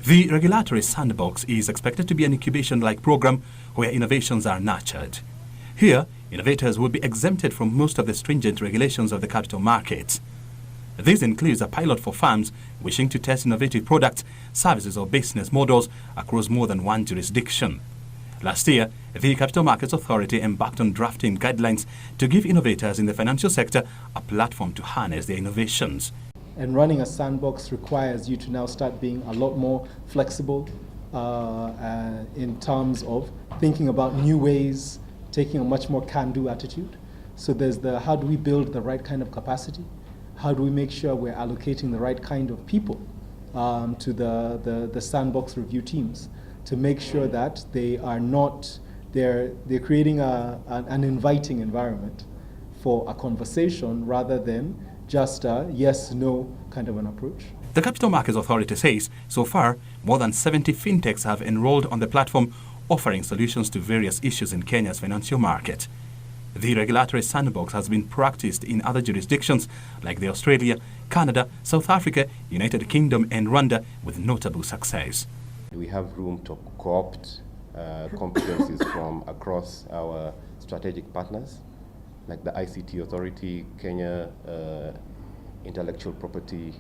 The regulatory sandbox is expected to be an incubation-like program where innovations are nurtured. Here, innovators will be exempted from most of the stringent regulations of the capital markets. This includes a pilot for firms wishing to test innovative products, services or business models across more than one jurisdiction. Last year, the Capital Markets Authority embarked on drafting guidelines to give innovators in the financial sector a platform to harness their innovations. And running a sandbox requires you to now start being a lot more flexible in terms of thinking about new ways, taking a much more can-do attitude. So there's the how do we build the right kind of capacity? How do we make sure we're allocating the right kind of people to the sandbox review teams to make sure that they are not, they're creating an inviting environment for a conversation rather than just a yes-no kind of an approach. The Capital Markets Authority says, so far, more than 70 fintechs have enrolled on the platform, offering solutions to various issues in Kenya's financial market. The regulatory sandbox has been practiced in other jurisdictions like Australia, Canada, South Africa, United Kingdom and Rwanda with notable success. We have room to co-opt competencies from across our strategic partners like the ICT Authority, Kenya Intellectual Property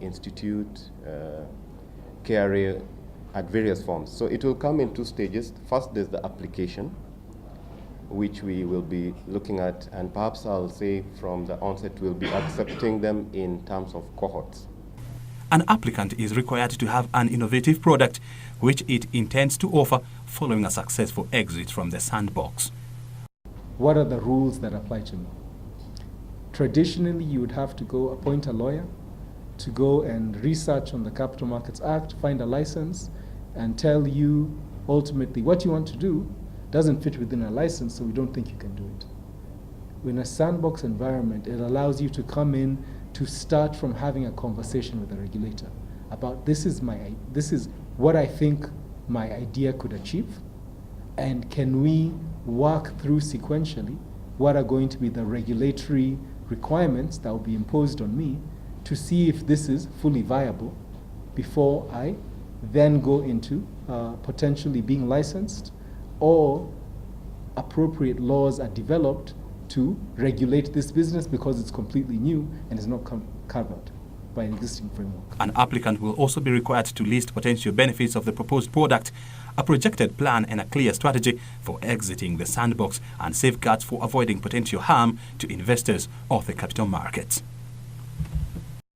Institute, KRA at various forms. So it will come in two stages. First, there's the application, which we will be looking at, and perhaps I'll say from the onset we'll be accepting them in terms of cohorts. An applicant is required to have an innovative product which it intends to offer following a successful exit from the sandbox. What are the rules that apply to me? Traditionally, you would have to go appoint a lawyer to go and research on the Capital Markets Act, find a license, and tell you ultimately what you want to do doesn't fit within a license, so we don't think you can do it. In a sandbox environment, it allows you to come in to start from having a conversation with the regulator about this is what I think my idea could achieve, and can we work through sequentially what are going to be the regulatory requirements that will be imposed on me to see if this is fully viable before I then go into potentially being licensed, or appropriate laws are developed to regulate this business because it's completely new and is not covered by an existing framework. An applicant will also be required to list potential benefits of the proposed product, a projected plan and a clear strategy for exiting the sandbox, and safeguards for avoiding potential harm to investors of the capital markets.